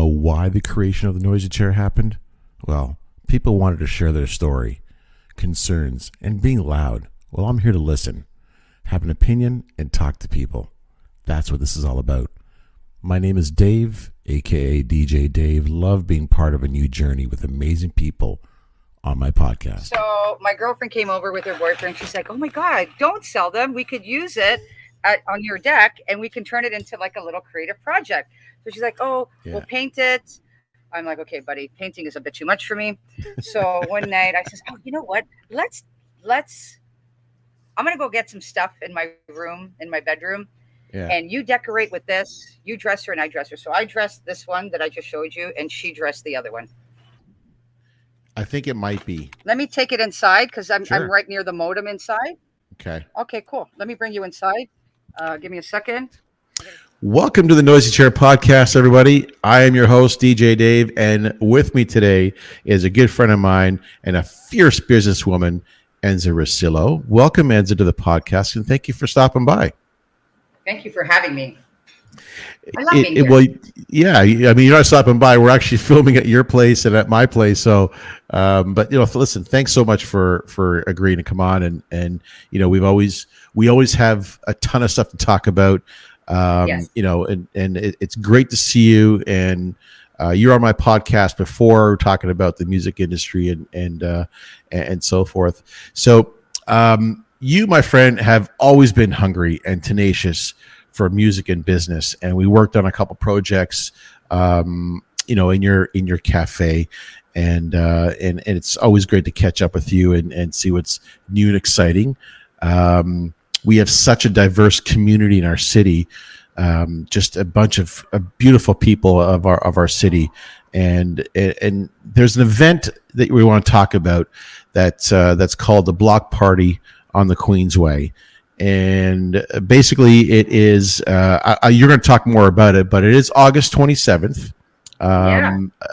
know why the creation of the Noisy Chair happened? Well, people wanted to share their story, concerns, and being loud. Well, I'm here to listen, have an opinion, and talk to people. That's what this is all about. My name is Dave, aka DJ Dave. Love being part of a new journey with amazing people on my podcast. So my girlfriend came over with her boyfriend. She's like, "Oh my God, don't sell them. We could use it on your deck and we can turn it into like a little creative project." So she's like, "Oh, we'll paint it." I'm like, "Okay, buddy, painting is a bit too much for me." So one night I says, "Oh, you know what? Let's I'm going to go get some stuff in my room, in my bedroom. Yeah. And you decorate with this. You dress her and I dress her." So I dressed this one that I just showed you and she dressed the other one. I think it might be. Let me take it inside because I'm right near the modem inside. Okay, cool. Let me bring you inside. Give me a second. Welcome to the Noisy Chair podcast, everybody. I am your host, DJ Dave, and with me today is a good friend of mine and a fierce businesswoman, Enza Ruscillo. Welcome, Enza, to the podcast, and thank you for stopping by. Thank you for having me. I love being here. Well, yeah, I mean, you're not stopping by. We're actually filming at your place and at my place. So, but listen, thanks so much for agreeing to come on. And we always have a ton of stuff to talk about. Yes. And it's great to see you. And you're on my podcast before talking about the music industry and so forth. So, you, my friend, have always been hungry and tenacious for music and business, and we worked on a couple projects, in your cafe, and it's always great to catch up with you and see what's new and exciting. We have such a diverse community in our city, just a bunch of beautiful people of our city, and there's an event that we want to talk about that's called the BloQ Party on the Queensway. And basically it is, you're going to talk more about it, but it is August 27th,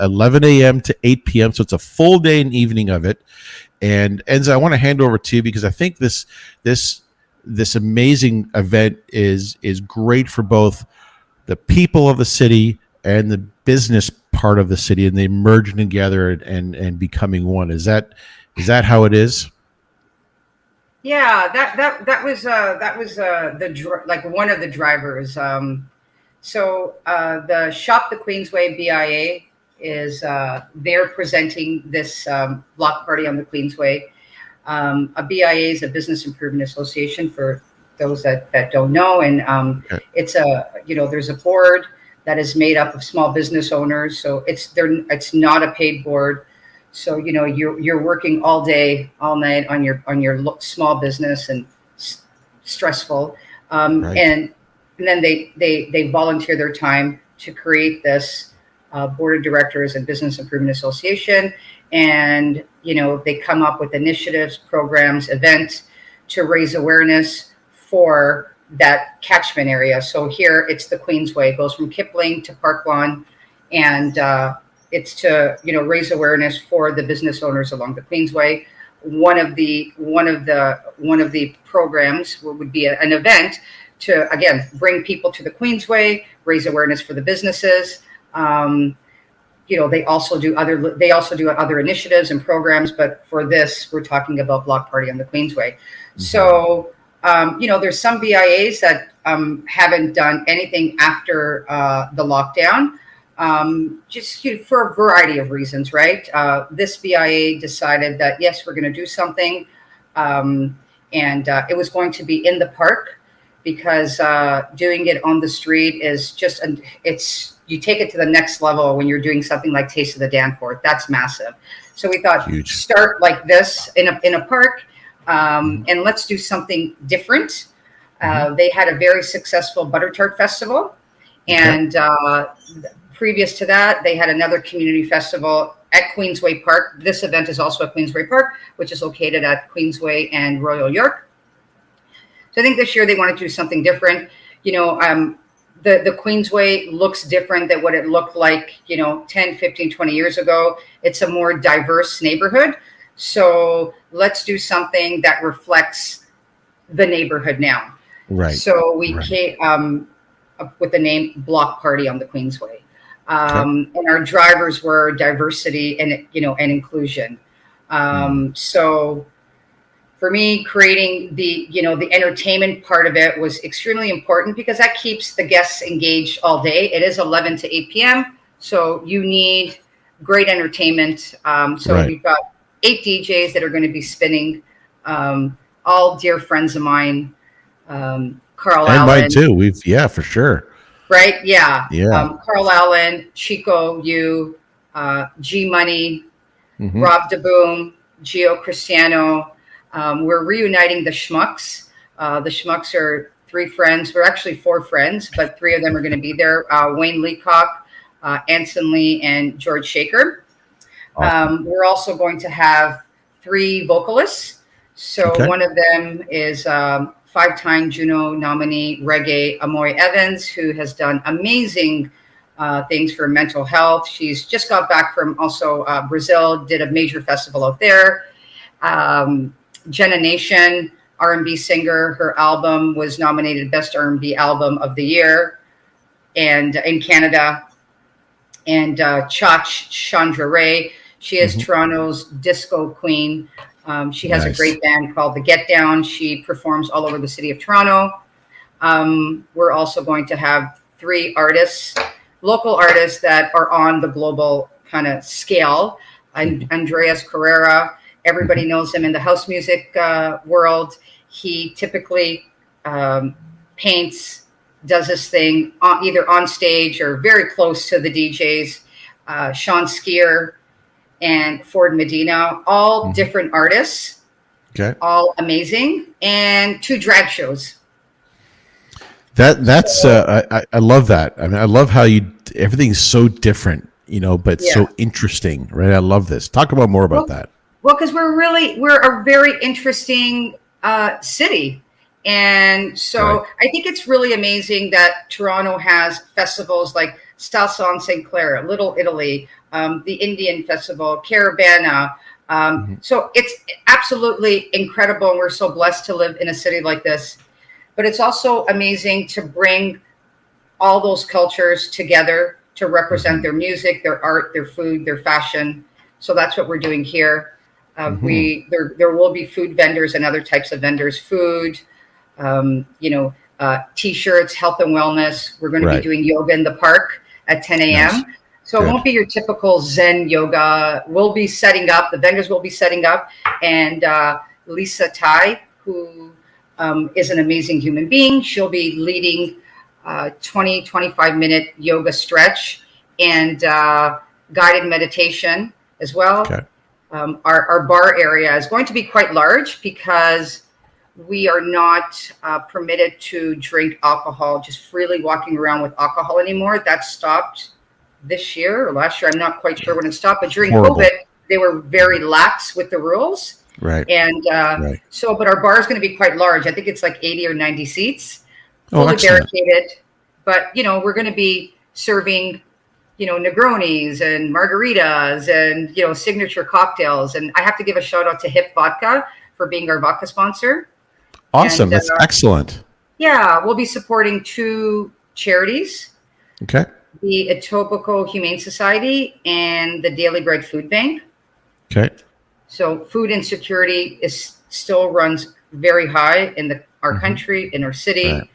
11 a.m. to 8 p.m. So it's a full day and evening of it. And Enza, I want to hand over to you because I think this amazing event is great for both the people of the city and the business part of the city, and they merging together and becoming one. Is that how it is? Yeah, that was one of the drivers. So the Shop the Queensway BIA is they're presenting this BloQ Party on the Queensway. A BIA is a Business Improvement Association for those that don't know, and it's there's a board that is made up of small business owners. So it's not a paid board. So, you're working all day, all night on your small business and stressful. Right. And then they volunteer their time to create this board of directors and business improvement association. And, they come up with initiatives, programs, events to raise awareness for that catchment area. So here it's the Queensway. It goes from Kipling to Park Lawn, and it's to raise awareness for the business owners along the Queensway. One of the programs would be an event to again bring people to the Queensway, raise awareness for the businesses. They also do other initiatives and programs, but for this we're talking about BloQ Party on the Queensway. Mm-hmm. So there's some BIAs that haven't done anything after the lockdown. Just for a variety of reasons, right? This BIA decided that, yes, we're going to do something. And it was going to be in the park because doing it on the street is just, you take it to the next level when you're doing something like Taste of the Danforth. That's massive. So we thought, start like this in a park, and let's do something different. They had a very successful Butter Tart Festival. And previous to that, they had another community festival at Queensway Park. This event is also at Queensway Park, which is located at Queensway and Royal York. So I think this year they want to do something different. The Queensway looks different than what it looked like, 10, 15, 20 years ago. It's a more diverse neighborhood. So let's do something that reflects the neighborhood now. Right. So we came up with the name BloQ Party on the Queensway. Okay. And our drivers were diversity and and inclusion. So for me, creating the entertainment part of it was extremely important because that keeps the guests engaged all day. It is 11 to 8 p.m. So you need great entertainment. So Right. we've got 8 DJs that are going to be spinning, all dear friends of mine. Carl And mine Allen, too. For sure. right? Yeah. Yeah. Carl Allen, Chico Yu, G Money, Hmm. Rob DeBoom, Gio Cristiano. We're reuniting the Schmucks. The Schmucks are 3 friends. We're actually 4 friends, but 3 of them are going to be there. Wayne Leacock, Anson Lee, and George Shaker. Awesome. We're also going to have 3 vocalists. So Okay. one of them is 5-time Juno nominee Reggae Amoy Evans, who has done amazing things for mental health. She's just got back from also Brazil, did a major festival out there. Jenna Nation, R&B singer, her album was nominated Best R&B Album of the Year, and in Canada. And Chach Chandra Ray, she is Hmm. Toronto's disco queen. She has a Nice. great band called The Get Down. She performs all over the city of Toronto. We're also going to have 3 artists, local artists that are on the global kind of scale. And Andreas Carrera, everybody knows him in the house music world. He typically paints, does his thing either on stage or very close to the DJs. Sean Skier and Ford Medina, all Hmm. different artists, Okay. all amazing, and 2 drag shows. That's So I love that. I mean, I love how everything's so different, but yeah. so interesting, right? I love this. Talk about more about Well, that. well, because we're a very interesting city, and Right. so I think it's really amazing that Toronto has festivals like Salsa St. Clair, Little Italy, the Indian Festival, Caravana. Hmm. So it's absolutely incredible, and we're so blessed to live in a city like this. But it's also amazing to bring all those cultures together to represent Hmm. their music, their art, their food, their fashion. So that's what we're doing here. Hmm. There will be food vendors and other types of vendors, food, t-shirts, health and wellness. We're going to be Right. doing yoga in the park at 10 Nice. a.m. So it won't Good. be your typical Zen yoga. We'll be setting up, the vendors will be setting up, and Lisa Tai, who is an amazing human being, she'll be leading 25-minute yoga stretch and guided meditation as well. Okay. Our bar area is going to be quite large because we are not permitted to drink alcohol, just freely walking around with alcohol anymore. That stopped this year or last year. I'm not quite sure when it stopped, but during COVID, Horrible. they were very lax with the rules. Right. And Right. but our bar is going to be quite large. I think it's like 80 or 90 seats, Oh, fully excellent. barricaded. But, we're going to be serving, Negronis and margaritas and, signature cocktails. And I have to give a shout out to Hip Vodka for being our vodka sponsor. Awesome. And That's excellent. yeah, we'll be supporting 2 charities, Okay. the Etobicoke Humane Society and the Daily Bread Food Bank. Okay. So food insecurity still runs very high in our Hmm. country, in our city. Right.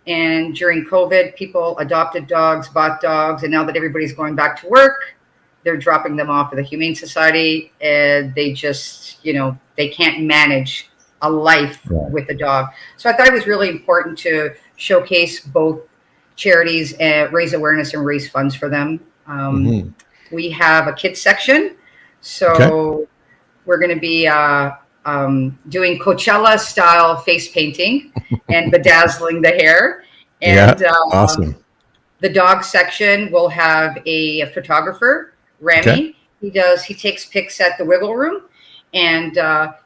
And during COVID, people adopted dogs, bought dogs, and now that everybody's going back to work, they're dropping them off at the Humane Society, and they just, they can't manage a life Right. with a dog. So I thought it was really important to showcase both charities and raise awareness and raise funds for them. Hmm. We have a kids section, Okay. so we're going to be doing Coachella style face painting and bedazzling the hair. Yeah. And Awesome. the dog section will have a photographer, Okay. Remy. He takes pics at the Wiggle Room, and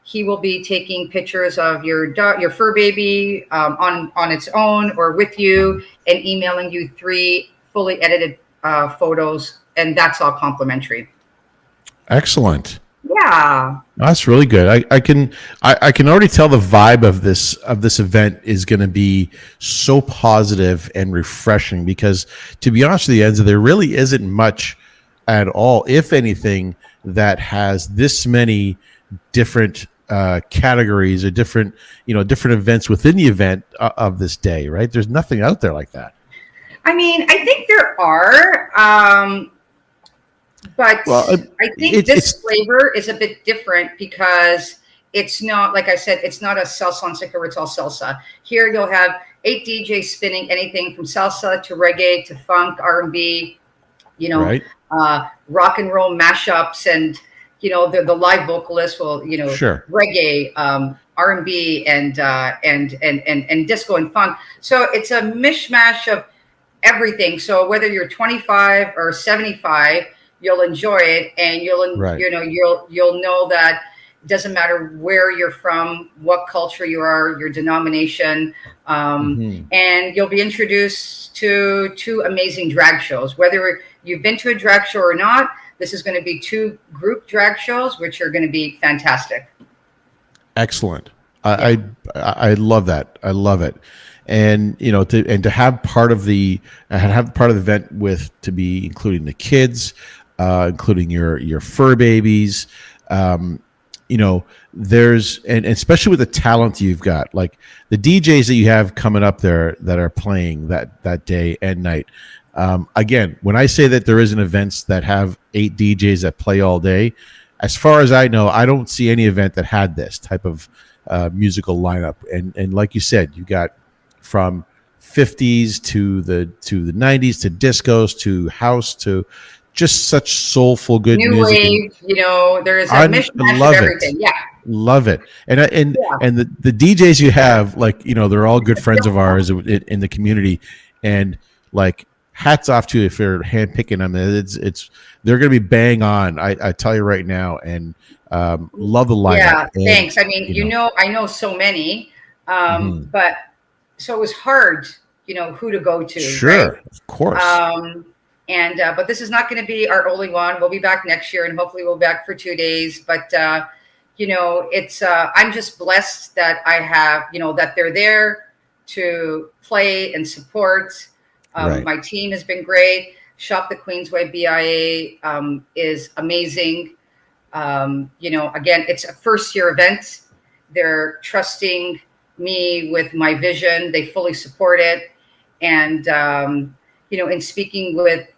he will be taking pictures of your dog, your fur baby, on its own or with you, and emailing you 3 fully edited photos, and that's all complimentary. Excellent. Yeah. That's really good. I can already tell the vibe of this event is going to be so positive and refreshing because, to be honest with you, Enza, there really isn't much at all, if anything, that has this many different categories or different events within the event of this day. Right? There's nothing out there like that. I mean, I think there are, but Well, I think this flavor is a bit different because it's not, like I said, it's not a salsa on stick where it's all salsa. Here you'll have 8 DJs spinning anything from salsa to reggae to funk, R&B, you know, right. rock and roll mashups, and the live vocalist will Sure. reggae, R&B, and disco and funk. So it's a mishmash of everything. So whether you're 25 or 75, you'll enjoy it, and Right. you'll know that it doesn't matter where you're from, what culture you are, your denomination, and you'll be introduced to two amazing drag shows. Whether you've been to a drag show or not, this is going to be two group drag shows, which are going to be fantastic. Excellent. I love that. I love it. And to have part of the event to be including the kids, including your fur babies, there's and especially with the talent you've got, like the DJs that you have coming up there that are playing that day and night. Again, when I say that there isn't events that have 8 DJs that play all day, as far as I know, I don't see any event that had this type of musical lineup. And like you said, you got from 50s to the 90s to discos to house to just such soulful good New music. wave, there is a mishmash of everything. Yeah. Love it. And the DJs you have, like, they're all good friends of ours in the community, and like hats off to you if you're handpicking them. They're going to be bang on. I tell you right now, and love the lineup. Yeah, and, thanks. I mean, I know so many, but so it was hard, who to go to. Sure, right? Of course. But this is not going to be our only one. We'll be back next year, and hopefully we'll be back for 2 days. But it's I'm just blessed that I have that they're there to play and support. Right. My team has been great. Shop the Queensway BIA is amazing. Again, it's a first-year event. They're trusting me with my vision. They fully support it. And, in speaking with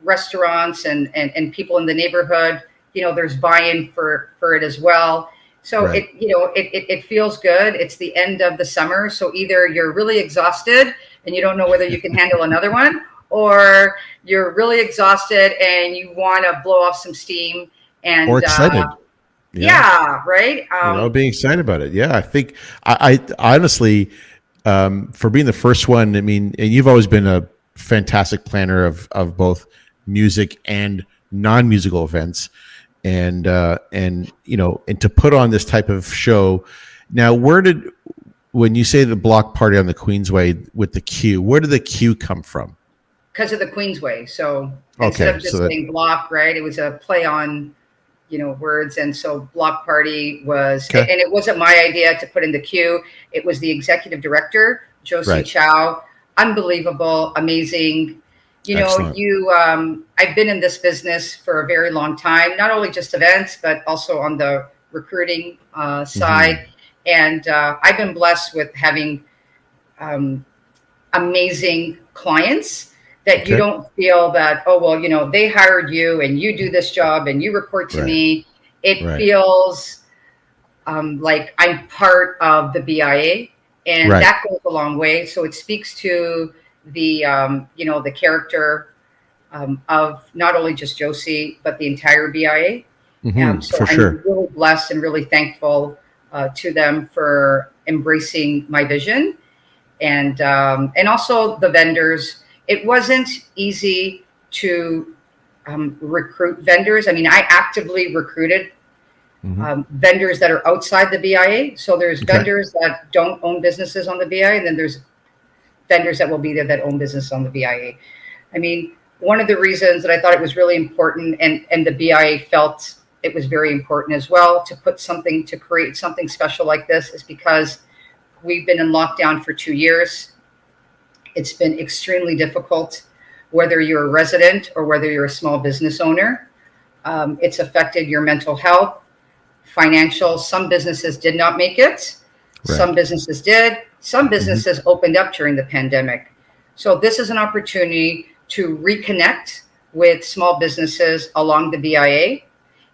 restaurants and people in the neighborhood, there's buy-in for it as well. So right. it feels good. It's the end of the summer. So either you're really exhausted and you don't know whether you can handle another one, or you're really exhausted and you want to blow off some steam. Or excited. Yeah, right. Being excited about it. Yeah, I think I honestly, for being the first one, I mean, and you've always been a fantastic planner of both music and non-musical events, and to put on this type of show. Now, when you say the block party on the Queensway with the Q, where did the Q come from? Because of the Queensway. So instead of just saying block, right? It was a play on words. And so BloQ Party was, and it wasn't my idea to put in the queue. It was the executive director, Josie Chow. Unbelievable, amazing. Excellent. I've been in this business for a very long time, not only just events, but also on the recruiting side. And I've been blessed with having amazing clients that you don't feel that, they hired you and you do this job and you report to me. It feels like I'm part of the BIA, and that goes a long way. So it speaks to the, the character of not only just Josie, but the entire BIA. So I'm really blessed and really thankful to them for embracing my vision, and also the vendors. It wasn't easy to recruit vendors. I mean, I actively recruited vendors that are outside the BIA. So there's vendors that don't own businesses on the BIA, and then there's vendors that will be there that own business on the BIA. I mean, one of the reasons that I thought it was really important, and the BIA felt it was very important as well to create something special like this is because we've been in lockdown for 2 years. It's been extremely difficult, whether you're a resident or whether you're a small business owner. It's affected your mental health, financial. Some businesses did not make it. Right. Some businesses did. Some businesses opened up during the pandemic. So this is an opportunity to reconnect with small businesses along the BIA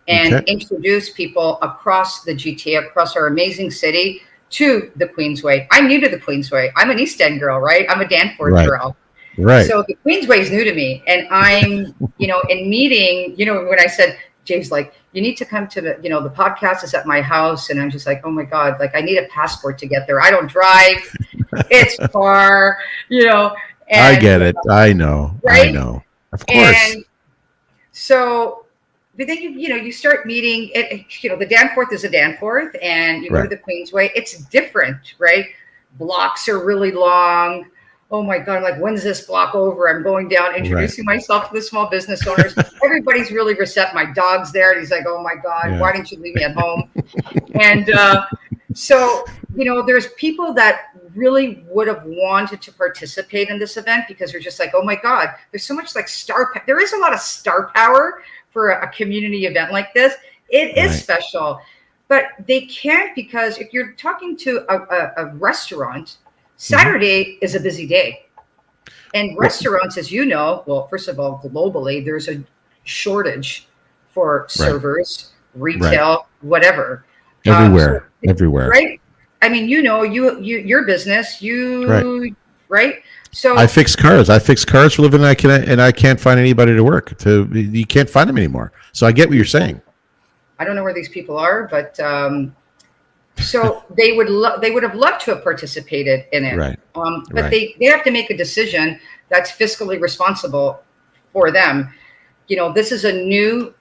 and introduce people across the GTA, across our amazing city, to the Queensway. I'm new to the Queensway. I'm an East End girl, right? I'm a Danforth girl. Right. So the Queensway is new to me. And I'm, in meeting, when I said, James, like, you need to come to the, the podcast is at my house. And I'm just like, oh my God, like I need a passport to get there. I don't drive. It's far, And, I get it. I know. Right? I know. Of course. And so, but then you start meeting it. The Danforth is a Danforth, and you go to the Queensway. It's different, right? Blocks are really long. Oh my God! Like, when's this block over? I'm going down, introducing myself to the small business owners. Everybody's really receptive. My dog's there, and he's like, "Oh my God, why didn't you leave me at home?" And so, there's people that really would have wanted to participate in this event because they're just like, oh my God, there's so much like there is a lot of star power for a community event like this. It is special, but they can't, because if you're talking to a restaurant, Saturday is a busy day. And restaurants, as you know, well, first of all, globally, there's a shortage for servers, retail, whatever. Everywhere. Right? I mean, your business, right? So I fix cars. For a living, and I can't find anybody to work. You can't find them anymore. So I get what you're saying. I don't know where these people are, but so they would have loved to have participated in it. Right. But they have to make a decision that's fiscally responsible for them. This is a new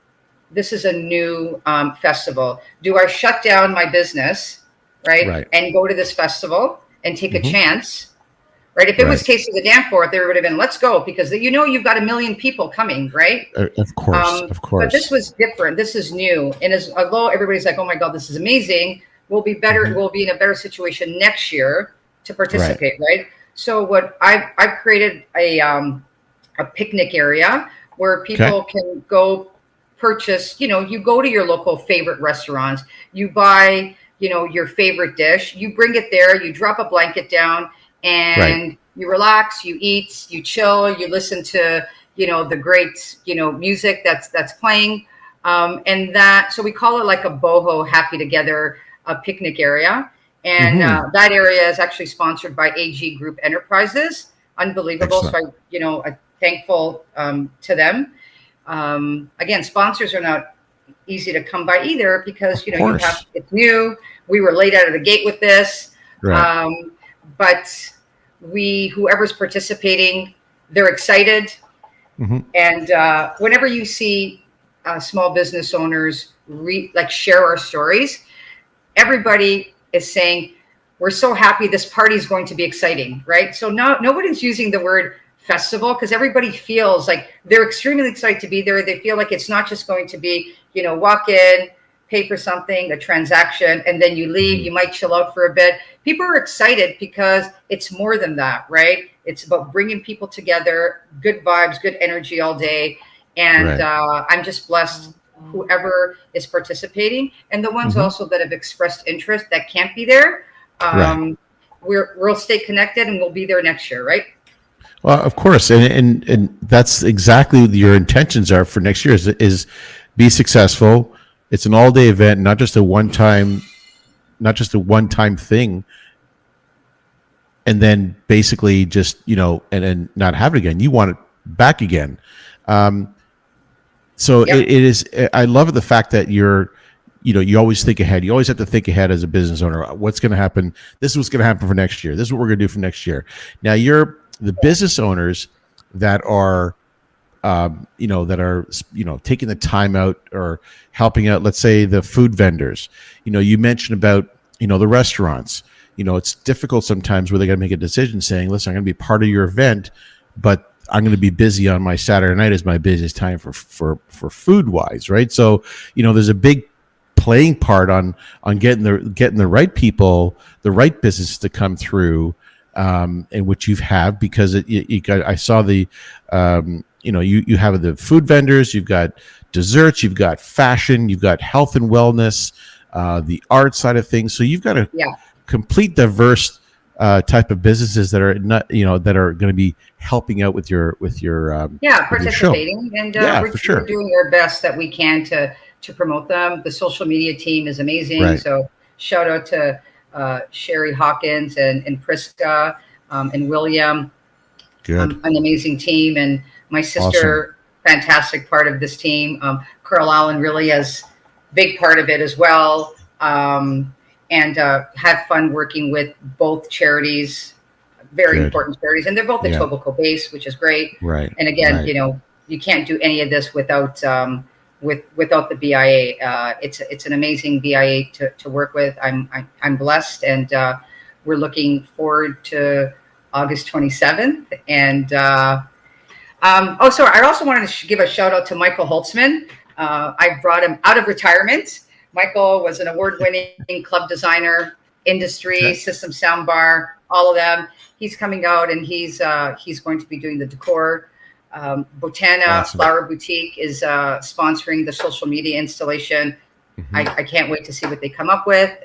festival. Do I shut down my business? Right. And go to this festival and take a chance, right? If it was Taste of the Danforth, there would have been, let's go, because you've got 1 million people coming, right? Of course. But this was different. This is new. And although everybody's like, oh my God, this is amazing, we'll be better. We'll be in a better situation next year to participate, right? So what I've created a picnic area where people can go purchase, you go to your local favorite restaurants, you buy, your favorite dish, you bring it there, you drop a blanket down and you relax, you eat, you chill, you listen to, the great, music that's playing. So we call it like a boho happy together picnic area. And that area is actually sponsored by AG Group Enterprises. Unbelievable. Excellent. So I'm thankful to them. Again, sponsors are not easy to come by either, because it's new. We were late out of the gate with this, but whoever's participating, they're excited. And whenever you see small business owners share our stories, everybody is saying, we're so happy, this party is going to be exciting, right? So nobody's using the word festival, because everybody feels like they're extremely excited to be there. They feel like it's not just going to be, walk in, pay for something, a transaction, and then you leave. You might chill out for a bit. People are excited because it's more than that, right? It's about bringing people together, good vibes, good energy all day. And I'm just blessed, whoever is participating, and the ones also that have expressed interest that can't be there. We'll stay connected, and we'll be there next year, right? Well, of course, and that's exactly what your intentions are for next year. Is be successful. It's an all-day event, not just a one-time thing, and then basically just and then not have it again. You want it back again. So it is. I love the fact that you always think ahead. You always have to think ahead as a business owner. What's going to happen? This is what's going to happen for next year. This is what we're going to do for next year. Now you're the business owners that are, taking the time out or helping out. Let's say the food vendors. You mentioned about the restaurants. It's difficult sometimes where they got to make a decision saying, "Listen, I'm going to be part of your event, but I'm going to be busy on my Saturday night is my busiest time for food wise, right? So, there's a big playing part on getting the right people, the right business to come through, and which you have, because I saw the, you have the food vendors, you've got desserts, you've got fashion, you've got health and wellness, the art side of things. So you've got a complete diverse type of businesses that are not, that are going to be helping out with your participating, and we're doing our best that we can to promote them. The social media team is amazing. Right. So shout out to Sherry Hawkins and Priska and William. Good. An amazing team, and my sister, fantastic part of this team. Carl Allen really is big part of it as well. And had fun working with both charities, very important charities, and they're both the Tobacco base, which is great. Right. And again, you can't do any of this without without the BIA. It's an amazing BIA to work with. I'm blessed, and we're looking forward to August 27th. And sorry, I also wanted to give a shout out to Michael Holtzman. I brought him out of retirement. Michael was an award-winning club designer, industry, system soundbar, all of them. He's coming out, and he's going to be doing the decor. Botana Flower Boutique is sponsoring the social media installation. I can't wait to see what they come up with.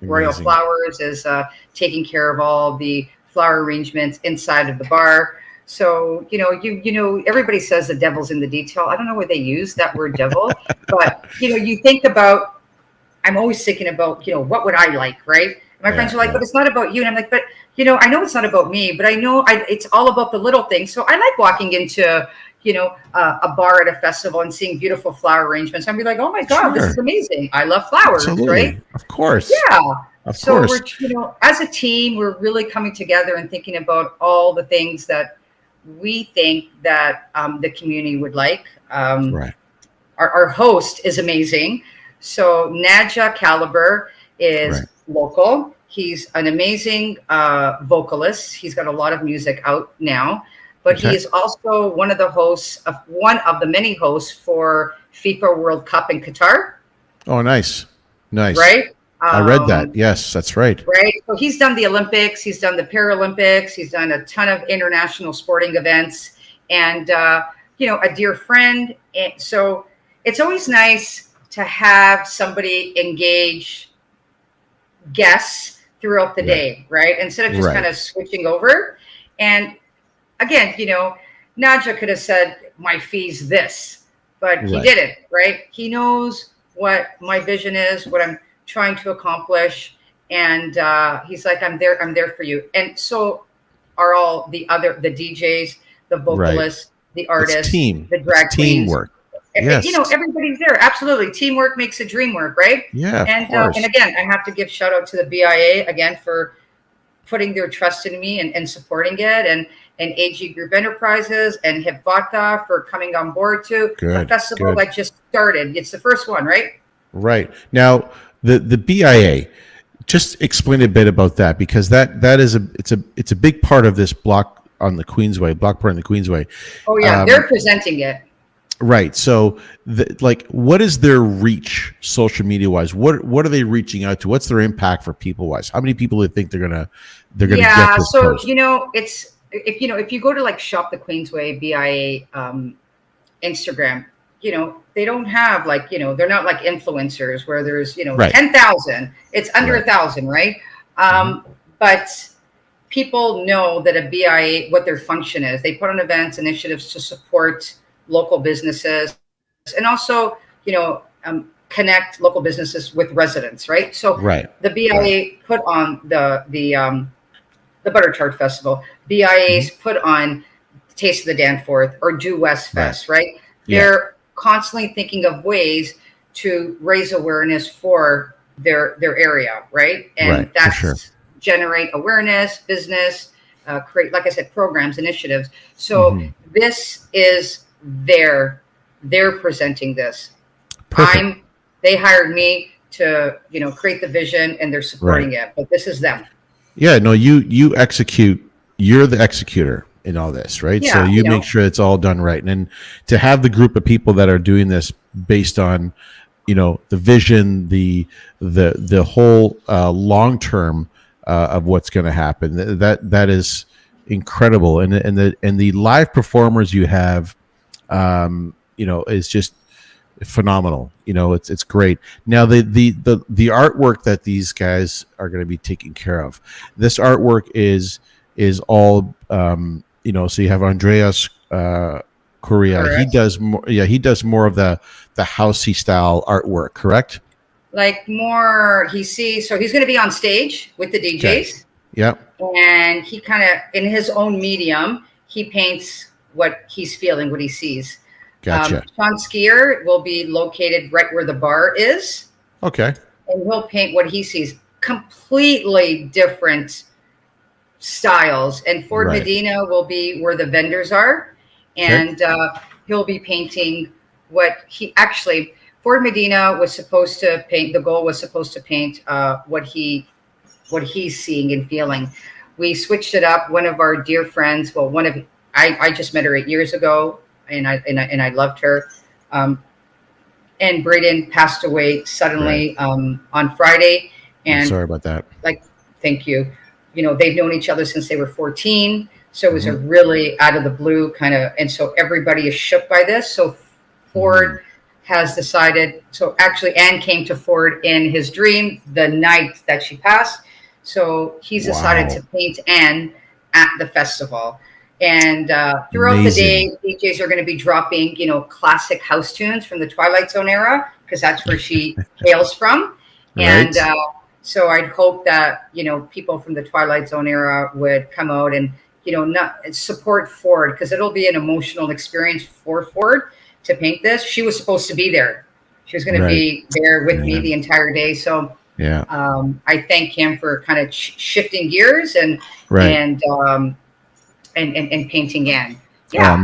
Royal Flowers is taking care of all the flower arrangements inside of the bar. So, everybody says the devil's in the detail. I don't know where they use that word devil, but, you think about, I'm always thinking about, what would I like, right? And my friends are like, but it's not about you. And I'm like, but, I know it's not about me, but I know it's all about the little things. So I like walking into, a bar at a festival and seeing beautiful flower arrangements. I'd be like, oh my God, this is amazing. I love flowers, right? Of course. Yeah. Of so course. we're, as a team, we're really coming together and thinking about all the things that we think that the community would like. Right. Our host is amazing. So Nadja Caliber is local. He's an amazing vocalist. He's got a lot of music out now, but he is also one of the many hosts for FIFA World Cup in Qatar. Oh, nice. Right. I read that. Yes, that's right. Right. So he's done the Olympics. He's done the Paralympics. He's done a ton of international sporting events, and a dear friend. And so it's always nice to have somebody engage guests throughout the day, right? Instead of just kind of switching over. And again, Nadja could have said, my fee's this, but he didn't, right? He knows what my vision is, what I'm trying to accomplish. And he's like, I'm there for you. And so are all the DJs, the vocalists, the artists, the drag queens. Teamwork. Yes. Everybody's there. Absolutely. Teamwork makes a dream work, right? Yeah. And again, I have to give shout out to the BIA again for putting their trust in me and supporting it, and AG Group Enterprises and Hip Vodka for coming on board to a festival that just started. It's the first one, right? Right. Now, the BIA, just explain a bit about that, because that is it's a big part of this block on the Queensway, BloQ Party on the Queensway. Oh yeah, they're presenting it. Right. So, what is their reach, social media wise? What are they reaching out to? What's their impact for people wise? How many people do you think they're gonna get this post? It's if you go to Shop the Queensway BIA Instagram, they don't have they're not like influencers where there's 10,000. It's under 1,000, right? But people know that a BIA, what their function is. They put on events, initiatives to support local businesses, and also connect local businesses with residents, right? So the BIA put on the Butter Tart Festival. BIA's put on Taste of the Danforth or Do West Fest, right? They're constantly thinking of ways to raise awareness for their area, right? And that's generate awareness, business, create, like I said, programs, initiatives. So this is they're presenting this. They hired me to create the vision, and they're supporting it, but this is them. Yeah, no, you execute. You're the executor. in all this, right? So Yeah, you make sure it's all done right. And then to have the group of people that are doing this based on, the vision, the whole long term of what's going to happen, that is incredible. And the live performers you have, is just phenomenal. It's great. Now the artwork that these guys are going to be taking care of, this artwork is all so you have Andreas Correa. Correct. He does more of the housey style artwork, correct? Like more he sees, so he's going to be on stage with the DJs. Okay. Yeah. And he kind of, in his own medium, he paints what he's feeling, what he sees. Gotcha. Sean Skier will be located right where the bar is. Okay. And he'll paint what he sees. Completely different styles. And Ford Medina will be where the vendors are. And he'll be painting what he actually, Ford Medina was supposed to paint, the goal was supposed to paint what he's seeing and feeling. We switched it up. One of our dear friends, I just met her 8 years ago, and I loved her. And Braden passed away suddenly on Friday. And I'm sorry about that. Thank you. They've known each other since they were 14. So it was a really out of the blue kind of, and so everybody is shook by this. So Ford has decided, so actually Anne came to Ford in his dream the night that she passed. So he's decided to paint Anne at the festival. And throughout the day, DJs are going to be dropping, classic house tunes from the Twilight Zone era, because that's where she hails from. And so I'd hope that, people from the Twilight Zone era would come out and, not support Ford, because it'll be an emotional experience for Ford to paint this. She was supposed to be there. She was going to be there with me the entire day. So I thank him for kind of shifting gears and painting Anne. Yeah. Oh,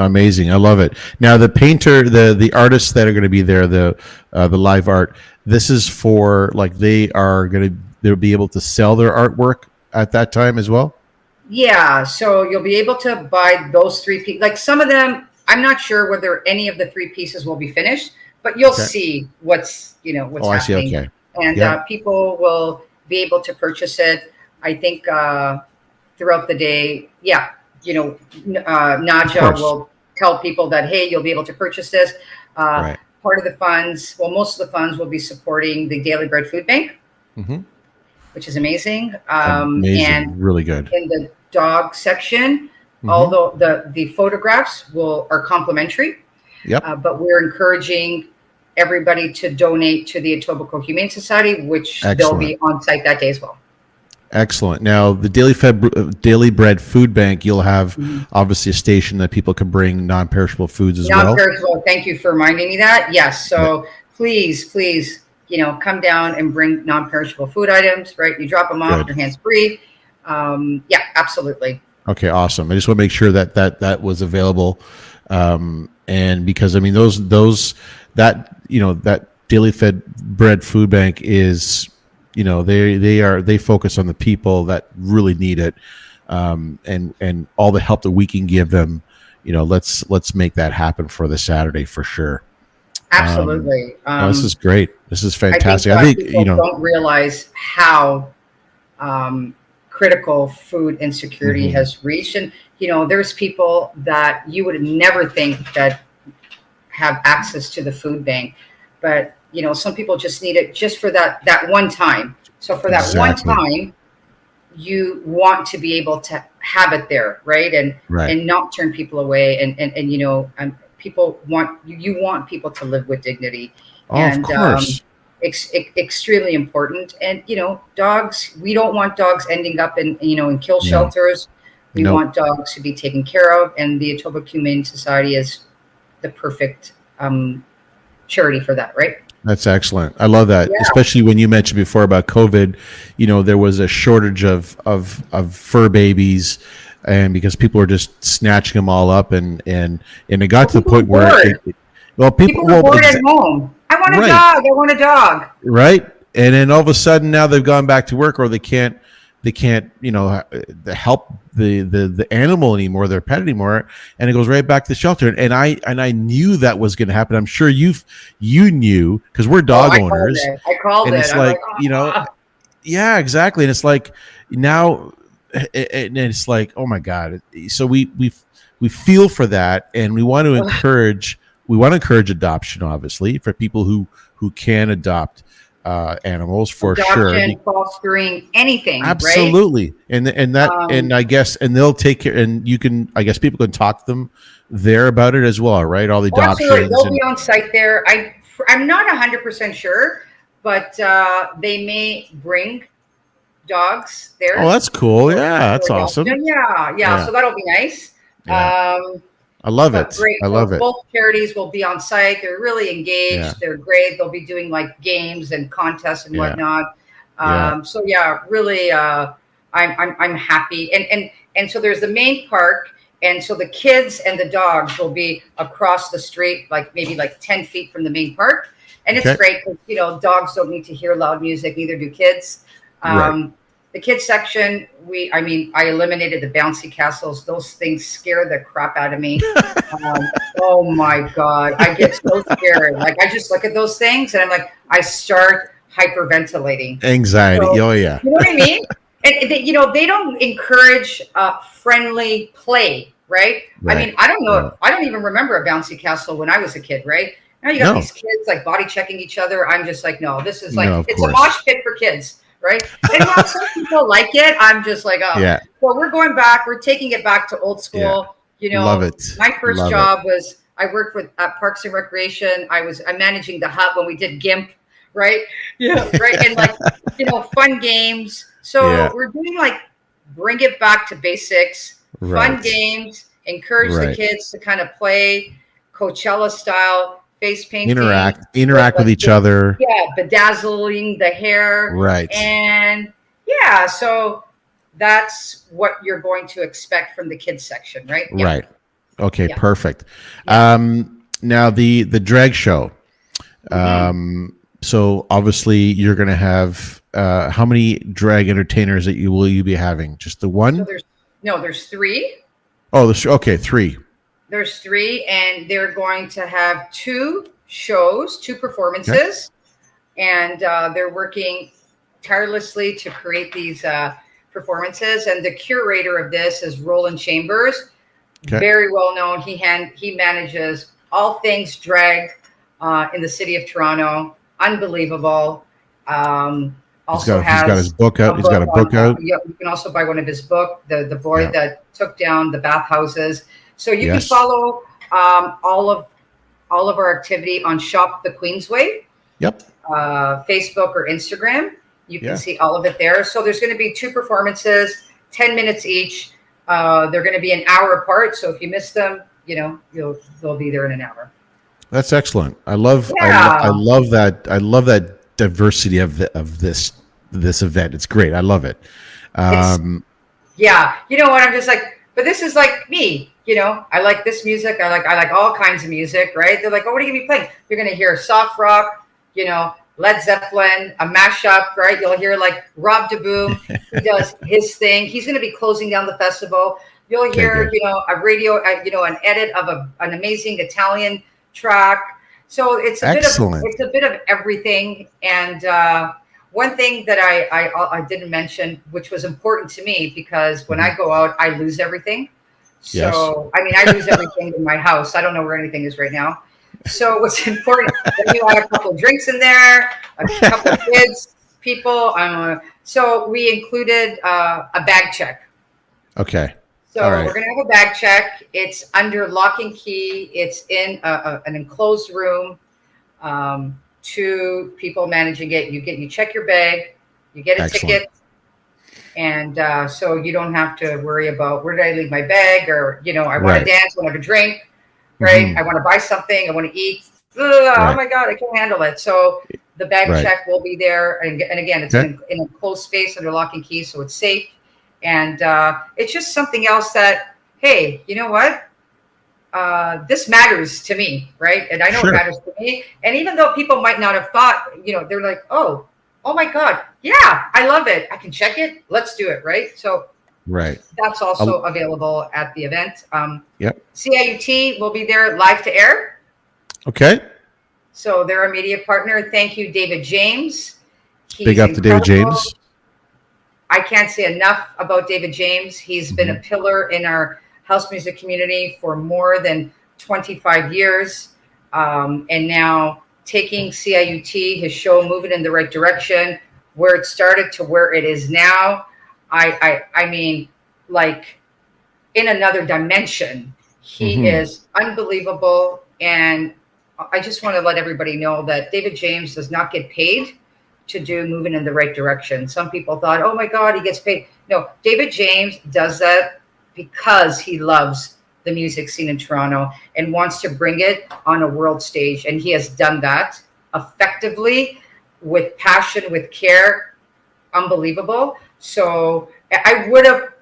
amazing. I love it. Now the painter, the artists that are going to be there, the live art, this is for they'll be able to sell their artwork at that time as well. Yeah. So you'll be able to buy those 3 pieces. Like some of them, I'm not sure whether any of the 3 pieces will be finished, but you'll see what's happening. I see. Okay. And people will be able to purchase it. I think throughout the day, Naja will tell people that, hey, you'll be able to purchase this. Part of the funds, most of the funds will be supporting the Daily Bread Food Bank, which is amazing. And really good. In the dog section, although the photographs are complimentary, but we're encouraging everybody to donate to the Etobicoke Humane Society, which they'll be on site that day as well. Excellent. Now, the Daily Bread Food Bank, you'll have obviously a station that people can bring non-perishable foods as well. Non-perishable. Thank you for reminding me that. Yes. So please, come down and bring non-perishable food items. Right. You drop them off. Your hands free. Absolutely. Okay. Awesome. I just want to make sure that was available. And because that Daily Bread Food Bank is, they focus on the people that really need it, and all the help that we can give them. Let's make that happen for the Saturday for sure. Absolutely. This is great. This is fantastic. I think people don't realize how critical food insecurity has reached, and there's people that you would never think that have access to the food bank, but some people just need it just for that one time. So for that one time, you want to be able to have it there, right? And not turn people away. And people want you want people to live with dignity. Of course. Extremely important. And dogs. We don't want dogs ending up in kill shelters. We want dogs to be taken care of, and the Etobicoke Humane Society is the perfect charity for that, right? That's excellent. I love that, especially when you mentioned before about COVID. There was a shortage of fur babies, and because people were just snatching them all up, and it got to the point where people were bored at home. I want a dog. I want a dog. Right, and then all of a sudden now they've gone back to work, or they can't can't help the animal anymore, their pet anymore, and it goes right back to the shelter. And I knew that was going to happen. I'm sure you knew, because we're dog owners. I called And it. it's I'm like, like, yeah, exactly. And it's like now, and it's like, oh my God. So we feel for that, and we want to encourage adoption, obviously, for people who can adopt animals, for adoption, sure. fostering, anything, Absolutely. right? And I guess, and they'll take care, and you can, I guess people can talk to them there about it as well, right? All the adoptions. Absolutely. They'll be on site there. I'm not 100% sure, but they may bring dogs there. Oh, that's cool. Yeah, that's awesome. Yeah. So that'll be nice. Yeah. I love it. Great. I love it. Both charities will be on site. They're really engaged. Yeah. They're great. They'll be doing like games and contests and whatnot. So yeah, really, I'm happy. And so there's the main park, and so the kids and the dogs will be across the street, like maybe like 10 feet from the main park. And it's great because dogs don't need to hear loud music, neither do kids. Right. The kids section, I eliminated the bouncy castles. Those things scare the crap out of me. Oh my God. I get so scared. Like, I just look at those things and I'm like, I start hyperventilating. Anxiety. So, yeah. You know what I mean? And they don't encourage friendly play, right? I mean, I don't know. I don't even remember a bouncy castle when I was a kid, right? Now you got these kids like body checking each other. I'm just like, no, this is like, it's a mosh pit for kids. Right. And while some people like it, I'm just like, oh, yeah. Well, we're going back. We're taking it back to old school. Love it. My first job was, I worked with Parks and Recreation. I'm managing the hub when we did GIMP. Right. Yeah. Right. And like, fun games. So we're doing like, bring it back to basics, fun games, encourage the kids to kind of play Coachella style. Face painting, interact with each other. Yeah, bedazzling the hair. Right. And so that's what you're going to expect from the kids section, right? Yeah. Right. Okay, perfect. Yeah. Now the drag show. So obviously you're going to have how many drag entertainers will you be having? Just the one? So there's three. Oh, okay, three. There's three, and they're going to have 2 shows, 2 performances, and they're working tirelessly to create these performances. And the curator of this is Roland Chambers, very well known. He manages all things drag in the city of Toronto. Unbelievable. He's got his book out. He's got a book out. Yeah, you can also buy one of his books, The Boy That Took Down the Bathhouses. So you can follow all of our activity on Shop the Queensway. Yep. Facebook or Instagram. You can see all of it there. So there's going to be 2 performances, 10 minutes each. They're going to be an hour apart. So if you miss them, they'll be there in an hour. That's excellent. I love that. I love that diversity of this event. It's great. I love it. You know what? I'm just like, but this is like me. I like this music. I like all kinds of music, right? They're like, oh, what are you going to be playing? You're going to hear soft rock, Led Zeppelin, a mashup, right? You'll hear like Rob DeBoom. He does his thing. He's going to be closing down the festival. You'll hear, a radio, an edit of an amazing Italian track. So it's a bit of everything. And one thing that I didn't mention, which was important to me, because when I go out, I lose everything. So, I lose everything in my house. I don't know where anything is right now. So what's important, you have a couple of drinks in there, a couple of kids, people. So we included a bag check. Okay. So we're going to have a bag check. It's under lock and key. It's in an enclosed room. 2 people managing it. You check your bag. You get a ticket. And so you don't have to worry about where did I leave my bag, or, I want to dance, I want to have a drink, right? I want to buy something, I want to eat. Oh my God, I can't handle it. So the bag check will be there. And again, it's in a closed space under lock and key, so it's safe. And it's just something else that, hey, you know what? This matters to me, right? And I know it matters to me. And even though people might not have thought, they're like, oh oh my God, yeah, I love it. I can check it. Let's do it. Right. So Right. that's also available at the event. Yep. CIUT will be there live to air. Okay. So they're a media partner. Thank you, David James. He's Big up to David James. I can't say enough about David James. He's been a pillar in our house music community for more than 25 years. And now taking CIUT, his show, moving in the right direction, where it started to where it is now. I mean, like in another dimension. He is unbelievable. And I just want to let everybody know that David James does not get paid to do moving in the right direction. Some people thought, oh my God, he gets paid. No, David James does that because he loves the music scene in Toronto and wants to bring it on a world stage. And he has done that effectively, with passion, with care. Unbelievable. So I would have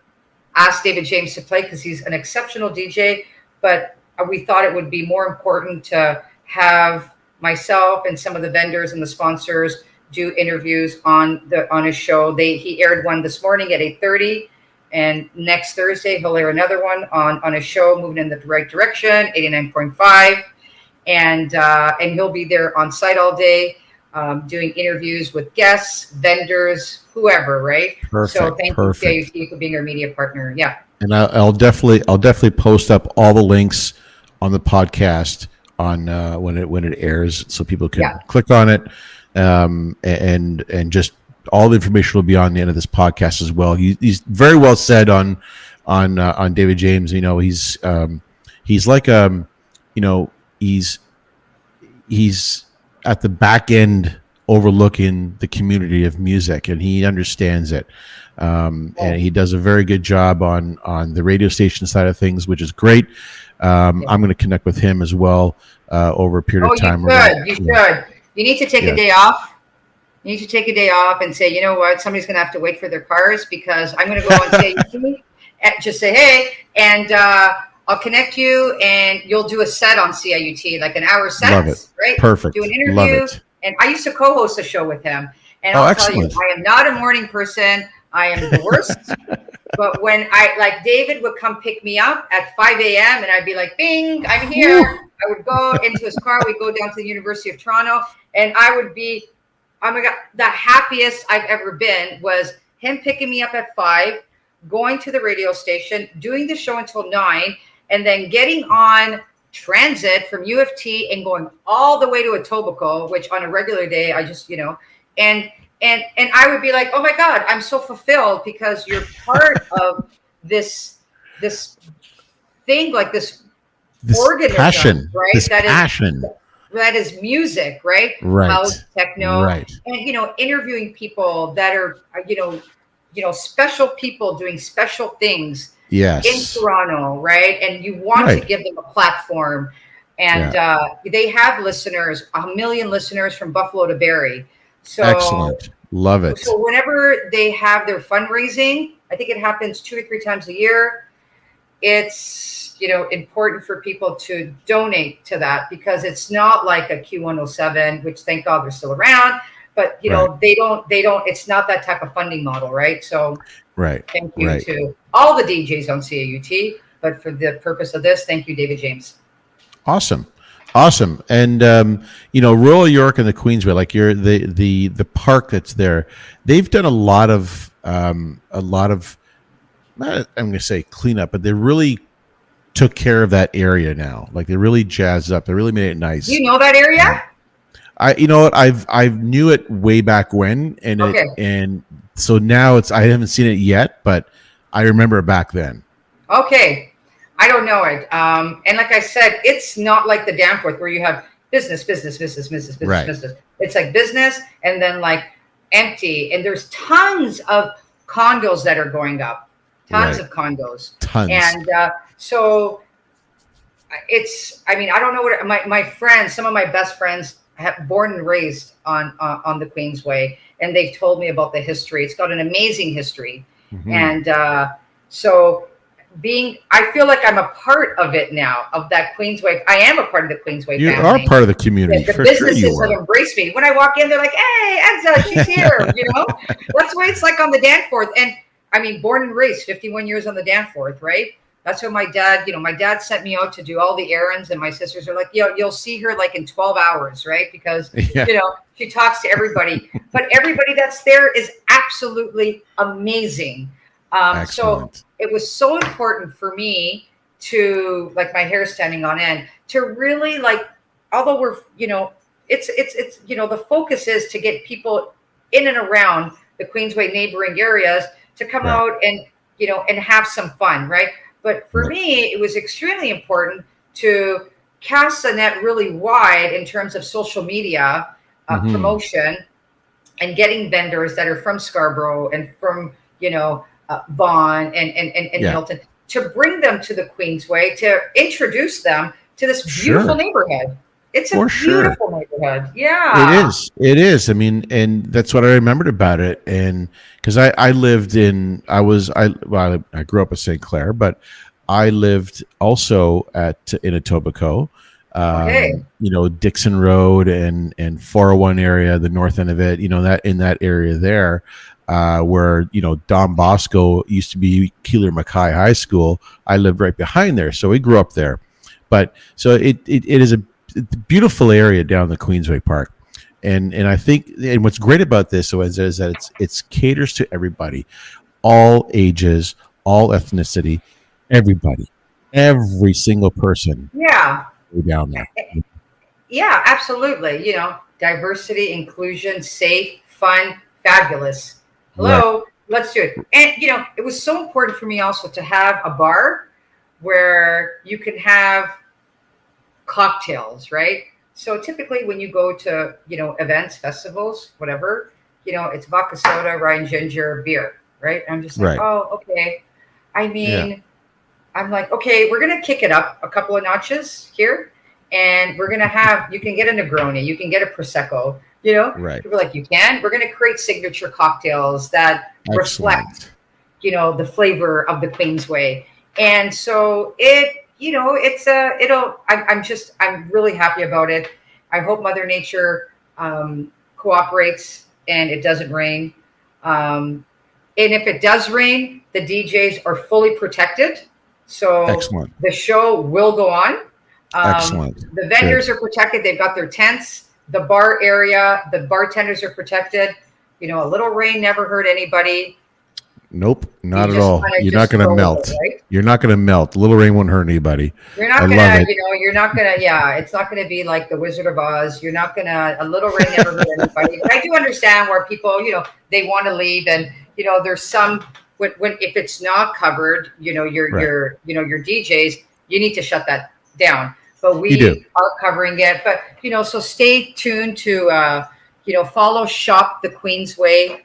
asked David James to play because he's an exceptional DJ, but we thought it would be more important to have myself and some of the vendors and the sponsors do interviews on his show. He aired one this morning at 8:30, and next Thursday he'll air another one on his show, Moving in the Right Direction, 89.5, and he'll be there on site all day, doing interviews with guests, vendors, whoever, right? Perfect. So thank you, CIUT, for being our media partner. Yeah. And I'll definitely post up all the links on the podcast on when it airs, so people can click on it, and just all the information will be on the end of this podcast as well. He's very well said on David James. You know, he's like he's at the back end overlooking the community of music, and he understands it. And he does a very good job on the radio station side of things, which is great. I'm going to connect with him as well over a period of time. You should. You need to take a day off. You need to take a day off and say, you know what, somebody's going to have to wait for their cars, because I'm going to go on CIUT and just say, hey, and I'll connect you, and you'll do a set on CIUT, like an hour set. Love it. Right? Perfect. Do an interview. Love it. And I used to co-host a show with him. And I'll tell you, I am not a morning person. I am the worst. But when David would come pick me up at 5 a.m. and I'd be like, bing, I'm here. I would go into his car. We'd go down to the University of Toronto, and I would be, oh my God, the happiest I've ever been was him picking me up at 5, going to the radio station, doing the show until 9, and then getting on transit from U of T and going all the way to Etobicoke, which on a regular day, I just, and I would be like, oh my God, I'm so fulfilled, because you're part of this thing, like this organism, passion, right? This passion. That is music, right? Right. House, techno, right. And interviewing people that are, special people doing special things. Yes. In Toronto, right? And you want to give them a platform. And they have listeners, 1 million listeners from Buffalo to Barrie. So excellent. Love it. So whenever they have their fundraising, I think it happens 2 or 3 times a year. It's, important for people to donate to that, because it's not like a Q107, which thank God they're still around, but they don't, it's not that type of funding model. Right. So thank you to all the DJs on CIUT, but for the purpose of this, thank you, David James. Awesome. And Royal York and the Queensway, like the park that's there, they've done a lot of not, I'm going to say cleanup, but they really took care of that area now. Like they really jazzed up. They really made it nice. You know that area? I've knew it way back when, and so now I haven't seen it yet, but I remember it back then. Okay. I don't know it. And like I said, it's not like the Danforth where you have business. Right. It's like business and then like empty. And there's tons of condos that are going up. Tons of condos. Tons. And so I don't know what my friends, some of my best friends have born and raised on the Queensway, and they've told me about the history. It's got an amazing history. Mm-hmm. And so I feel like I'm a part of it now, of that Queensway. I am a part of the Queensway You family. are part of the community. The For sure businesses you have are. embraced me. When I walk in, they're like, "Hey, Enza, she's here." That's the way it's like on the Danforth. And I mean, born and raised, 51 years on the Danforth, right? That's what my dad. My dad sent me out to do all the errands, and my sisters are like, you'll see her like in 12 hours, right? Because Yeah. she talks to everybody, but everybody that's there is absolutely amazing. So Excellent. it was so important for me to, like, my hair standing on end, to really, like, although we're, it's the focus is to get people in and around the Queensway neighboring areas to come Right. out and and have some fun, right? But for Right. me, it was extremely important to cast the net really wide in terms of social media Mhm. promotion, and getting vendors that are from Scarborough and from Vaughan and Yeah. Milton, to bring them to the Queensway, to introduce them to this beautiful Sure. neighborhood. It's a For sure. beautiful neighborhood. It Yeah. is. It is. I mean, and that's what I remembered about it. And because I lived in, I grew up in St. Clair, but I lived also in Etobicoke, Okay. Dixon Road and 401 area, the north end of it, that in that area there, where, Don Bosco used to be Keeler Mackay High School. I lived right behind there. So we grew up there. But so it is a beautiful area down the Queensway Park. And I think, and what's great about this is that it's caters to everybody, all ages, all ethnicity, everybody, every single person Yeah. down there. Yeah, absolutely. Diversity, inclusion, safe, fun, fabulous. Right. Hello, let's do it. And it was so important for me also to have a bar where you can have cocktails, right? So typically when you go to, events, festivals, whatever, it's vodka soda, rye and ginger, beer, right? I'm just like, Right. oh, okay. I Yeah. mean, I'm like, okay, we're going to kick it up a couple of notches here. And we're going to you can get a Negroni, you can get a Prosecco, Right. People are like, you can? We're going to create signature cocktails that reflect, Excellent. the flavor of the Queensway. And so I'm really happy about it. I hope Mother Nature cooperates and it doesn't rain. And if it does rain, the DJs are fully protected. So Excellent. the show will go on. Excellent. The vendors are protected. They've got their tents. The bar area, the bartenders are protected. A little rain never hurt anybody. Nope, not You at just all. kind of You're not just going to roll with melt. it, right? You're not going to melt. Little rain won't hurt anybody. You're I not love gonna, it. you're not gonna, yeah, it's not gonna be like the Wizard of Oz. You're not gonna, a little rain never hurt anybody. But I do understand where people, they want to leave, and there's some when if it's not covered, Right. your DJs, you need to shut that down. But You do. we are covering it. But so stay tuned to follow Shop the Queensway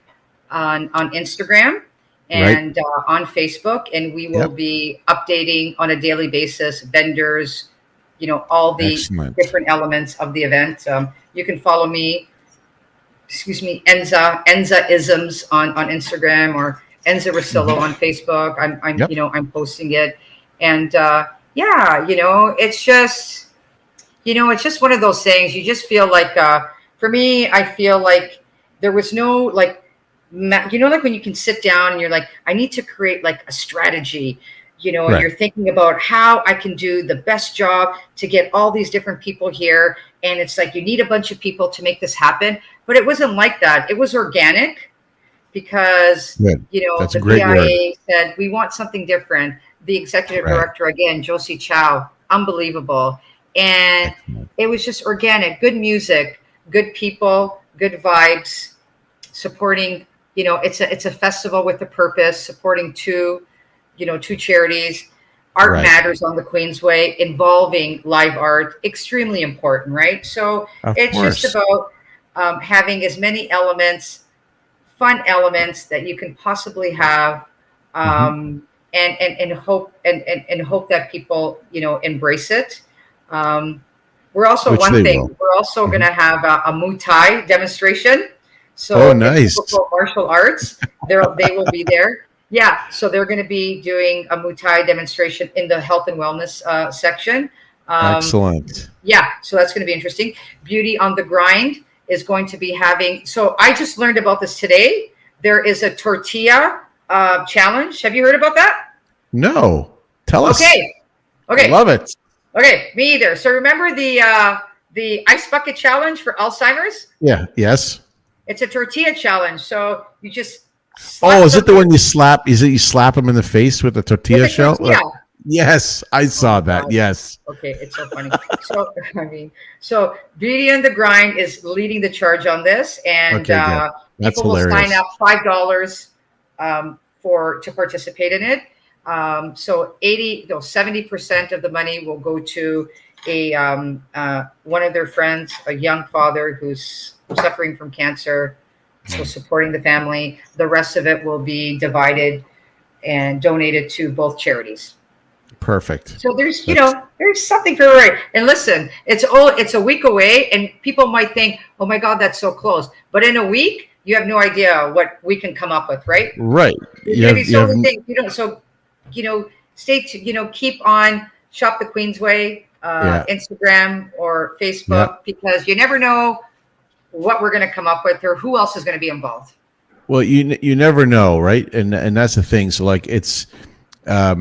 on Instagram Right. and on Facebook, and we will Yep. be updating on a daily basis vendors, all the Excellent. different elements of the event. You can follow me, Enza Isms on Instagram, or Enza Ruscillo Mhm. on Facebook. I'm Yep. I'm posting it, and yeah, it's just one of those things. You just feel like, for me, I feel like there was no like, like when you can sit down and you're like, I need to create like a strategy, and Right. you're thinking about how I can do the best job to get all these different people here. And it's like, you need a bunch of people to make this happen. But it wasn't like that. It was organic because, Good. That's a the great word. VIA said, we want something different. The executive Right. director, again, Josie Chow, unbelievable. And Excellent. it was just organic, good music, good people, good vibes, supporting, it's a festival with a purpose, supporting two charities. Art Right. Matters on the Queensway, involving live art, extremely important, right? So Of it's course. just about having as many elements, fun elements that you can possibly have, Mhm. and hope that people embrace it. We're also, Which one they thing, will. we're also going Mhm. to have a Muay Thai demonstration. Oh, So if nice. people go martial arts, they will be there. Yeah, so they're going to be doing a Muay Thai demonstration in the health and wellness section. Um, Excellent. yeah, so that's going to be interesting. Beauty on the Grind is going to be having. So I just learned about this today. There is a tortilla challenge. Have you heard about that? No, tell us. Okay, okay, Love it. okay. Me either. So remember the ice bucket challenge for Alzheimer's? Yeah. Yes. It's a tortilla challenge. So you just Oh, slap is it the something one you slap? Is it you slap him in the face with a with tortilla a shell? tortilla. Yes, I Oh saw my that. God. Yes. Okay, it's so funny. So I mean, so Beauty and the Grind is leading the charge on this, and Okay, good. That's people will sign hilarious. up $5 for to participate in it. So 70% of the money will go to a one of their friends, a young father who's suffering from cancer, so supporting the family. The rest of it will be divided and donated to both charities. Perfect. So there's, That's there's something for everybody. And listen, it's a week away, and people might think, oh my God, that's so close. But in a week, you have no idea what we can come up with, right? right. There's You going to have be you so have many things, So, keep on Shop the Queensway, yeah. Instagram or Facebook, Yeah. because you never know what we're going to come up with or who else is going to be involved. Well, you never know, right? And that's the thing. So like it's I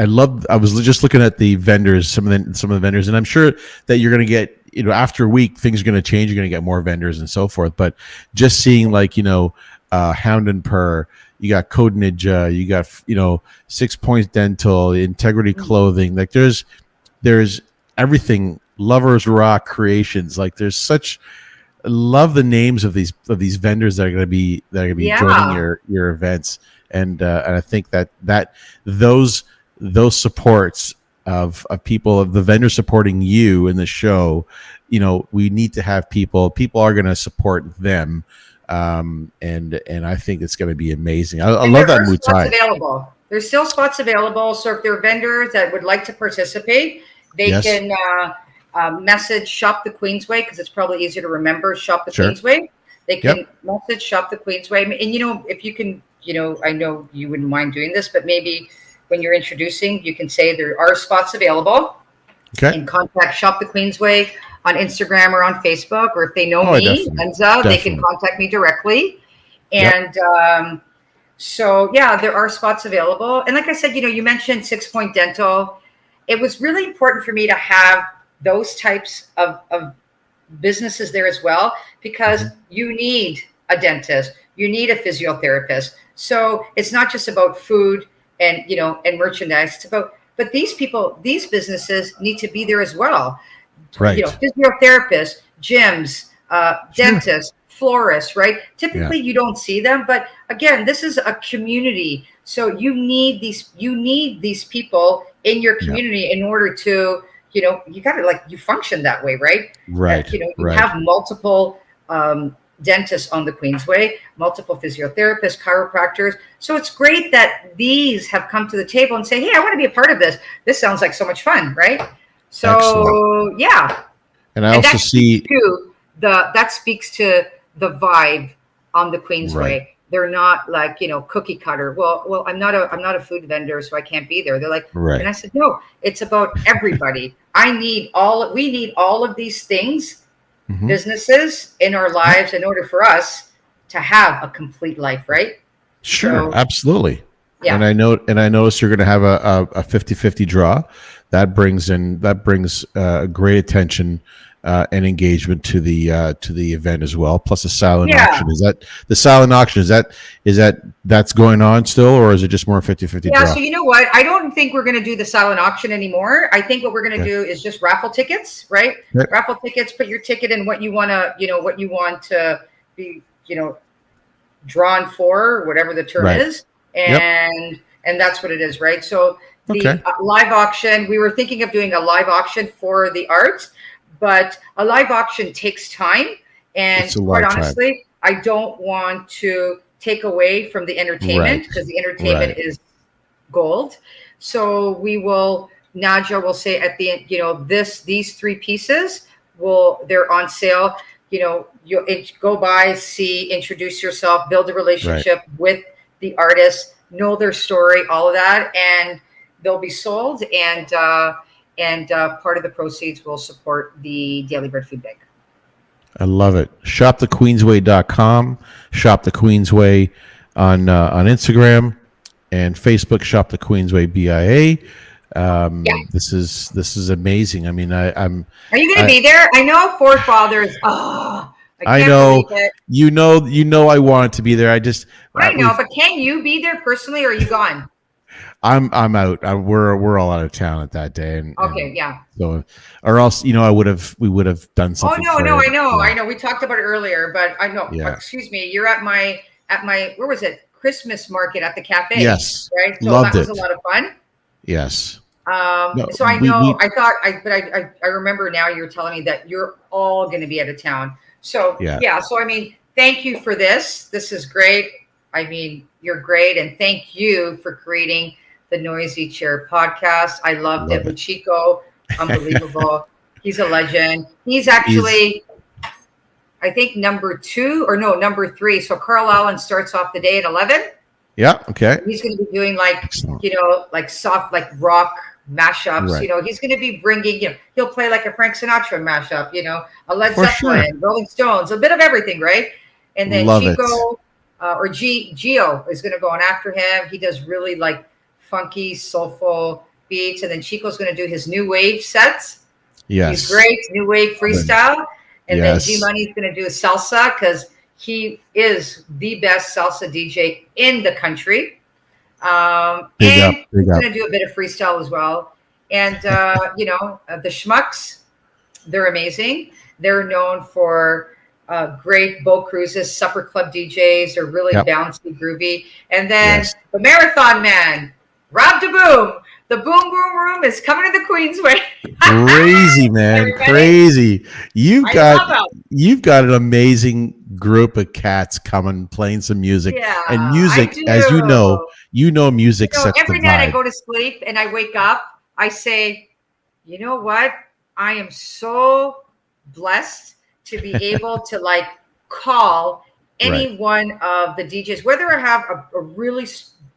love. I was just looking at the vendors, some of the vendors, and I'm sure that you're going to get, after a week, things are going to change. You're going to get more vendors and so forth. But just seeing like, Hound and Purr, you got Code Ninja, you got 6 Points Dental, Integrity Clothing. Like there's everything. Lovers Rock Creations. Like there's such. Love the names of these vendors that are going to be joining your events, and I think that those supports of people, of the vendors supporting you in the show, we need to have people are going to support them, and I think it's going to be amazing. I love that Muay Thai. Available. There's still spots available, so if there are vendors that would like to participate, they can message Shop the Queensway, because it's probably easier to remember. Shop the Queensway. They can message Shop the Queensway, and if you can, I know you wouldn't mind doing this, but maybe when you're introducing, you can say there are spots available. Okay. And contact Shop the Queensway on Instagram or on Facebook, or if they know me, Enza, they can contact me directly. And so there are spots available. And like I said, you mentioned 6 Point Dental. It was really important for me to have those types of businesses there as well, because you need a dentist, you need a physiotherapist. So it's not just about food and and merchandise. It's about, but these businesses need to be there as well. Right. Physiotherapists, gyms, dentists, florists, right? Typically you don't see them, but again, this is a community. So you need these people in your community in order to, you got to you function that way, right? Right. You have multiple dentists on the Queensway, multiple physiotherapists, chiropractors. So it's great that these have come to the table and say, hey, I want to be a part of this. This sounds like so much fun, right? So excellent. And I also see that speaks to the vibe on the Queensway. Right. They're not like, cookie cutter. Well, I'm not a food vendor, so I can't be there. They're like, and I said, no, it's about everybody. We need all of these things, businesses in our lives, in order for us to have a complete life, right? Sure, absolutely. Yeah. And I noticed you're going to have a 50-50 draw. That brings great attention and engagement to the event as well. Plus a silent auction. Is that the silent auction? Is that's going on still, or is it just more 50-50 draw? Yeah. So you know what? I don't think we're going to do the silent auction anymore. I think what we're going to do is just raffle tickets, right? Yep. Raffle tickets. Put your ticket in what you want to be, drawn for, whatever the term is, and that's what it is, right? So the live auction. We were thinking of doing a live auction for the arts. But a live auction takes time, and quite honestly, I don't want to take away from the entertainment, because the entertainment is gold. So Nadja will say at the end, these three pieces they're on sale. You go by, see, introduce yourself, build a relationship with the artists, know their story, all of that, and they'll be sold. And part of the proceeds will support the Daily Bread Food Bank. I love it. ShopTheQueensway.com. Shop the Queensway on Instagram and Facebook. Shop the Queensway BIA. This is amazing. I mean, I'm. Are you going to be there? I know Forefathers. Oh, I know. You know. I wanted to be there. I know, but can you be there personally, or are you gone? I'm out. We're all out of town at that day. Yeah. So, or else, we would have done something. Oh no, I know. We talked about it earlier, but I know. Yeah. Excuse me. You're at my where was it? Christmas market at the cafe. Yes. Right. So Loved that was it. a lot of fun. Yes. So I know. I remember now. You're telling me that you're all going to be out of town. So yeah. So I mean, thank you for this. This is great. I mean, you're great, and thank you for creating the Noisy Chair podcast. I loved it. Chico, unbelievable. He's a legend. He's actually, I think, number 3. So Carl Allen starts off the day at 11. Yeah. Okay. He's going to be doing like soft, like rock mashups. Right. He's going to be bringing, he'll play like a Frank Sinatra mashup, a Led Zeppelin, Rolling Stones, a bit of everything. Right. And then Chico Gio is going to go on after him. He does really like funky, soulful beats. And then Chico's going to do his new wave sets. Yes. He's great. New wave freestyle. And then G Money's going to do salsa because he is the best salsa DJ in the country. He's going to do a bit of freestyle as well. And, the Schmucks, they're amazing. They're known for great boat cruises, supper club DJs. They're really bouncy, groovy. And then the Marathon Man, Rob DeBoom. The Boom Boom Room is coming to the Queensway. Crazy, man. Crazy. You've got an amazing group of cats coming, playing some music. Yeah, and music, as you know, music sets the vibe. Every night I go to sleep and I wake up, I say, you know what? I am so blessed to be able to call any one of the DJs, whether I have a really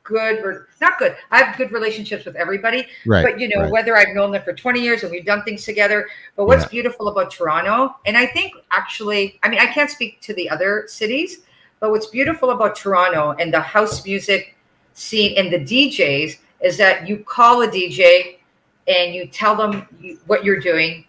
good or not good. I have good relationships with everybody, but whether I've known them for 20 years and we've done things together. But what's beautiful about Toronto, and I think actually, I mean, I can't speak to the other cities, but what's beautiful about Toronto and the house music scene and the DJs is that you call a DJ and you tell them what you're doing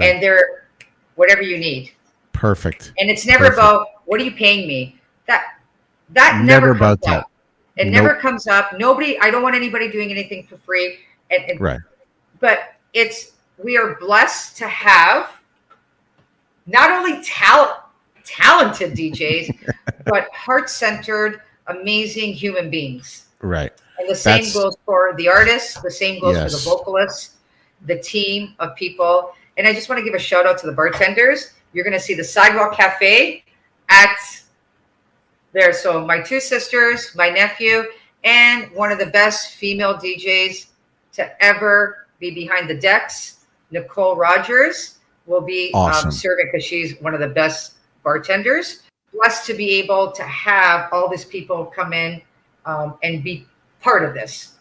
and they're whatever you need. Perfect. And it's never about, what are you paying me? That never comes up. It never comes up. I don't want anybody doing anything for free. But we are blessed to have not only talented DJs, but heart-centered, amazing human beings. Right. And the same goes for the artists. The same goes for the vocalists, the team of people. And I just want to give a shout out to the bartenders. You're going to see the Sidewalk Cafe at there. So my 2 sisters, my nephew, and one of the best female DJs to ever be behind the decks, Nicole Rogers, will be serving because she's one of the best bartenders. Blessed to be able to have all these people come in and be part of this.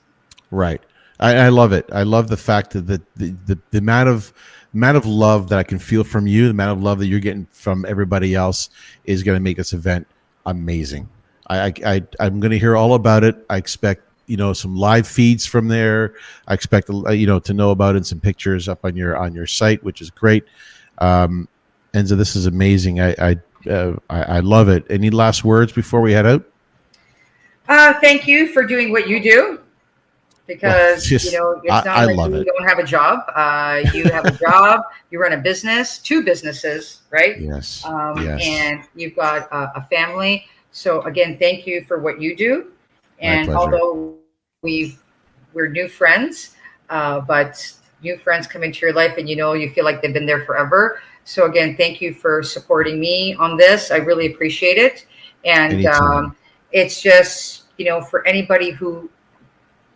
Right. I love it. I love the fact that the amount of love that I can feel from you, the amount of love that you're getting from everybody else is going to make this event amazing. I'm going to hear all about it. I expect some live feeds from there. I expect to know about it and some pictures up on your site, which is great. Enza, this is amazing. I love it. Any last words before we head out? Thank you for doing what you do. Because it's not like you don't have a job. You have a job. You run a business, 2 businesses, right? Yes. And you've got a family. So again, thank you for what you do. And although we're new friends, but new friends come into your life, and you feel like they've been there forever. So again, thank you for supporting me on this. I really appreciate it. And it's just for anybody who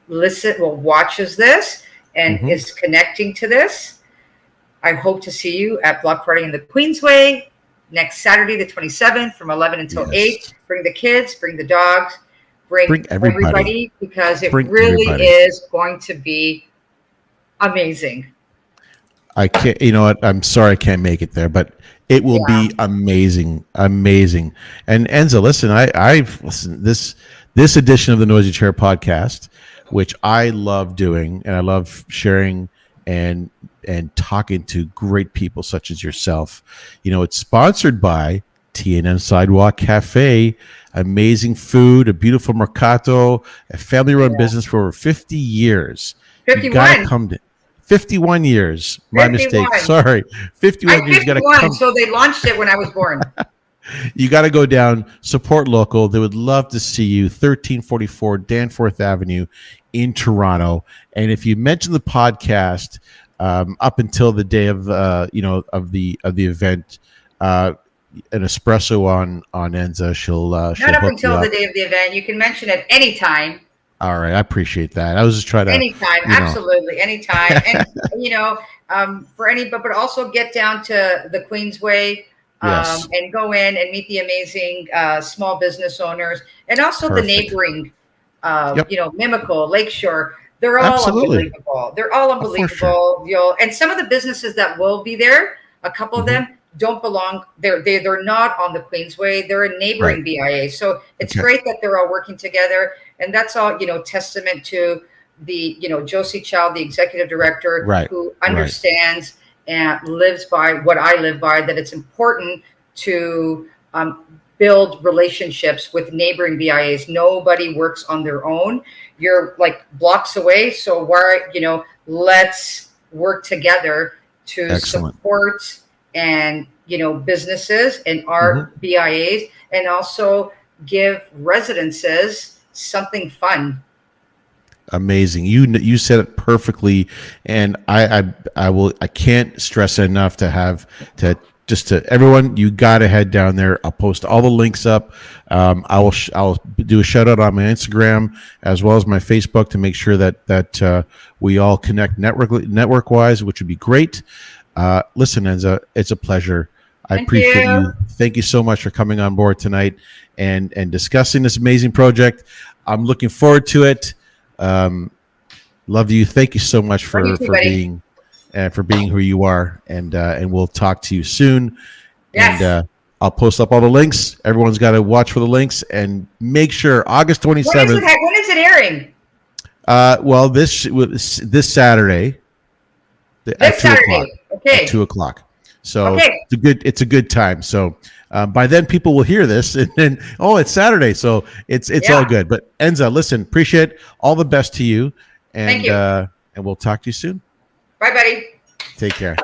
watches this and is connecting to this, I hope to see you at BloQ Party in the Queensway next Saturday, the 27th, from 11 until 8. Bring the kids, bring the dogs, bring everybody because it really is going to be amazing. I can't, you know what? I'm sorry I can't make it there, but it will be amazing, amazing. And Enza, listen, I've listened this edition of the Noisy Chair podcast, which I love doing, and I love sharing and talking to great people such as yourself. You know, it's sponsored by T&M Sidewalk Cafe, amazing food, a beautiful mercato, a family-run business for over 50 years. 51. You gotta come to 51 years. My 51. Mistake. Sorry. 51 years. You gotta come. So they launched it when I was born. You got to go down, support local. They would love to see you. 1344 Danforth Avenue in Toronto. And if you mention the podcast up until the day of of the event, an espresso on Enza, she'll not up until the day of the event. You can mention it anytime. All right, I appreciate that. I was just trying to anytime, absolutely anytime, and but also get down to the Queensway. Yes. And go in and meet the amazing small business owners, and also the neighboring, Mimico, Lakeshore. They're all unbelievable. They're all unbelievable. Sure. And some of the businesses that will be there, a couple of them don't belong. They're not on the Queensway. They're a neighboring BIA. So it's great that they're all working together, and that's all testament to the Josie Child, the executive director, who understands. And lives by what I live by, that it's important to build relationships with neighboring BIAs. Nobody works on their own. You're like blocks away. So let's work together to support and, businesses and our BIAs, and also give residences something fun. Amazing. You said it perfectly, and I can't stress it enough to everyone, you got to head down there. I'll post all the links up. I'll do a shout out on my Instagram as well as my Facebook to make sure that we all connect network wise, which would be great. Listen, Enza, it's a pleasure. I appreciate you. Thank you so much for coming on board tonight and discussing this amazing project. I'm looking forward to it. Love you. Thank you so much for being who you are, and we'll talk to you soon. Yes. And I'll post up all the links. Everyone's got to watch for the links, and make sure August 27th. When is it airing? Well, this Saturday. This Saturday. Okay. At 2:00. So it's a good time. So by then people will hear this and then, it's Saturday. So it's all good. But Enza, listen, appreciate it. All the best to you. And, thank you. And we'll talk to you soon. Bye, buddy. Take care.